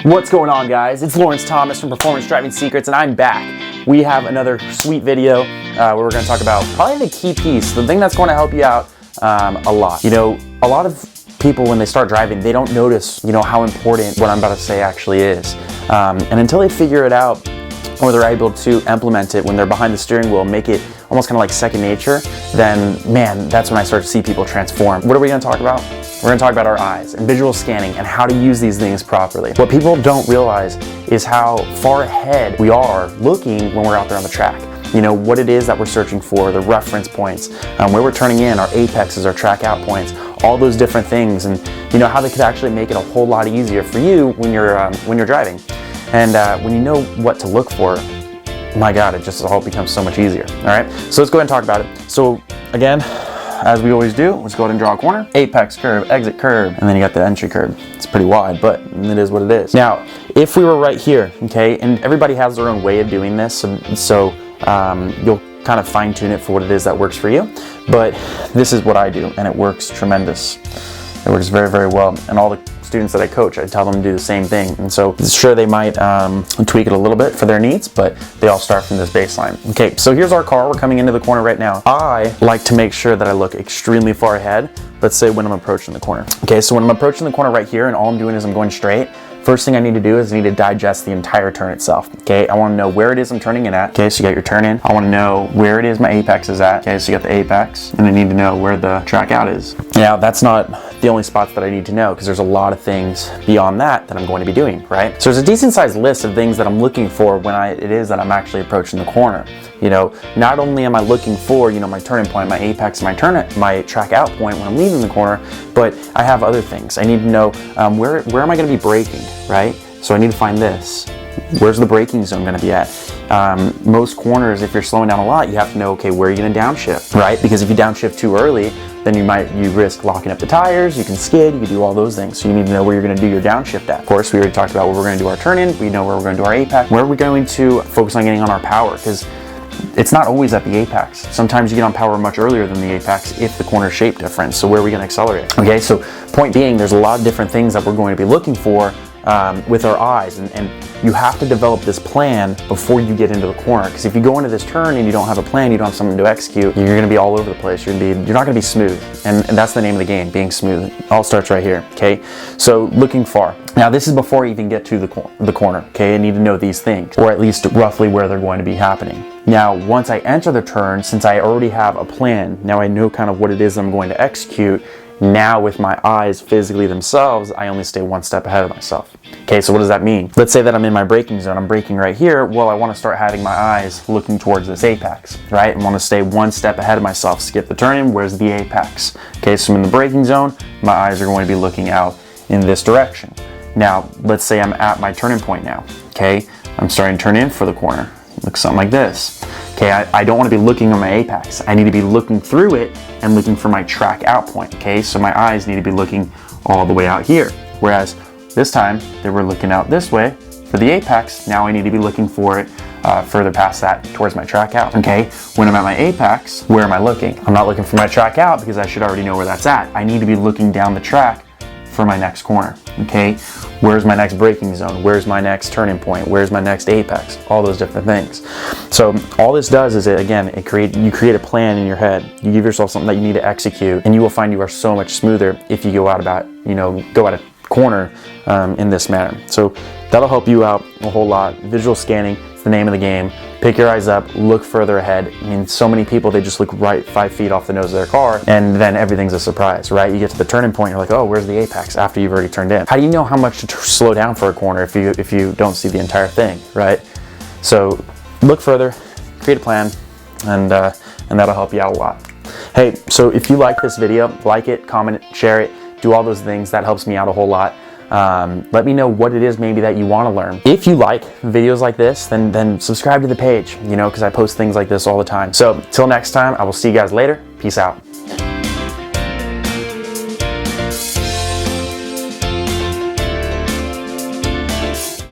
What's going on, guys? It's Lawrence Thomas from Performance Driving Secrets, and I'm back. We have another sweet video where we're going to talk about probably the key piece, the thing that's going to help you out a lot. You know, a lot of people when they start driving, they don't notice, you know, how important what I'm about to say actually is. And until they figure it out, or they're able to implement it when they're behind the steering wheel, make it almost kind of like second nature, then man, that's when I start to see people transform. What are we going to talk about? We're going to talk about our eyes and visual scanning and how to use these things properly. What people don't realize is how far ahead we are looking when we're out there on the track. You know, what it is that we're searching for, the reference points, where we're turning in, our apexes, our track out points, all those different things, and you know how they could actually make it a whole lot easier for you when you're driving. And when you know what to look for, my God, it just all becomes so much easier. All right, so let's go ahead and talk about it. So again, as we always do, let's go ahead and draw a corner. Apex curve, exit curve, and then you got the entry curve. It's pretty wide, but it is what it is. Now, if we were right here, okay, and everybody has their own way of doing this, so you'll kind of fine tune it for what it is that works for you. But this is what I do, and it works tremendous. It works very, very well. And all the students that I coach, I tell them to do the same thing. And so sure, they might tweak it a little bit for their needs, but they all start from this baseline. Okay, so here's our car. We're coming into the corner right now. I like to make sure that I look extremely far ahead. Let's say when I'm approaching the corner. Okay, so when I'm approaching the corner right here and all I'm doing is I'm going straight, first thing I need to do is I need to digest the entire turn itself. Okay, I want to know where it is I'm turning in at. Okay, so you got your turn in. I want to know where it is my apex is at. Okay, so you got the apex, and I need to know where the track out is. Now, that's not the only spots that I need to know, because there's a lot of things beyond that I'm going to be doing, right? So there's a decent sized list of things that I'm looking for when it is that I'm actually approaching the corner. You know, not only am I looking for, you know, my turning point, my apex, my track out point when I'm leaving the corner, but I have other things. I need to know where am I going to be braking, right? So I need to find this. Where's the braking zone going to be at? Most corners, if you're slowing down a lot, you have to know, okay, where are you going to downshift, right? Because if you downshift too early, then you risk locking up the tires, you can skid, you can do all those things. So you need to know where you're going to do your downshift at. Of course, we already talked about where we're going to do our turn in. We know where we're going to do our apex. Where are we going to focus on getting on our power? Because it's not always at the apex. Sometimes you get on power much earlier than the apex if the corner shape different. So where are we going to accelerate? Okay, so point being, there's a lot of different things that we're going to be looking for with our eyes, and you have to develop this plan before you get into the corner, because if you go into this turn and you don't have a plan, you don't have something to execute, you're going to be all over the place. You're not going to be smooth, and that's the name of the game, being smooth. It all starts right here. Okay, so looking far. Now this is before you even get to the corner. Okay, I need to know these things, or at least roughly where they're going to be happening. Now once I enter the turn, since I already have a plan, now I know kind of what it is I'm going to execute. Now with my eyes physically themselves, I only stay one step ahead of myself. Okay, so what does that mean? Let's say that I'm in my braking zone, I'm braking right here. Well, I want to start having my eyes looking towards this apex, right? I want to stay one step ahead of myself. Skip the turn in, where's the apex? Okay, so I'm in the braking zone, my eyes are going to be looking out in this direction. Now, let's say I'm at my turning point now, okay? I'm starting to turn in for the corner. Looks something like this. Okay, I don't want to be looking on my apex. I need to be looking through it and looking for my track out point, okay? So my eyes need to be looking all the way out here. Whereas this time, they were looking out this way for the apex. Now I need to be looking for it further past that towards my track out, okay? When I'm at my apex, where am I looking? I'm not looking for my track out because I should already know where that's at. I need to be looking down the track for my next corner, okay? Where's my next braking zone? Where's my next turning point? Where's my next apex? All those different things. So all this does is you create a plan in your head. You give yourself something that you need to execute, and you will find you are so much smoother if you go out a corner in this manner. So that'll help you out a whole lot. Visual scanning is the name of the game. Pick your eyes up, look further ahead. I mean, so many people, they just look right 5 feet off the nose of their car, and then everything's a surprise, right? You get to the turning point, you're like, oh, where's the apex? After you've already turned in. How do you know how much to slow down for a corner if you don't see the entire thing, right? So look further, create a plan, and that'll help you out a lot. Hey, so if you like this video, like it, comment it, share it, do all those things. That helps me out a whole lot. Let me know what it is maybe that you want to learn. If you like videos like this, then subscribe to the page, you know, because I post things like this all the time. So till next time, I will see you guys later. Peace out.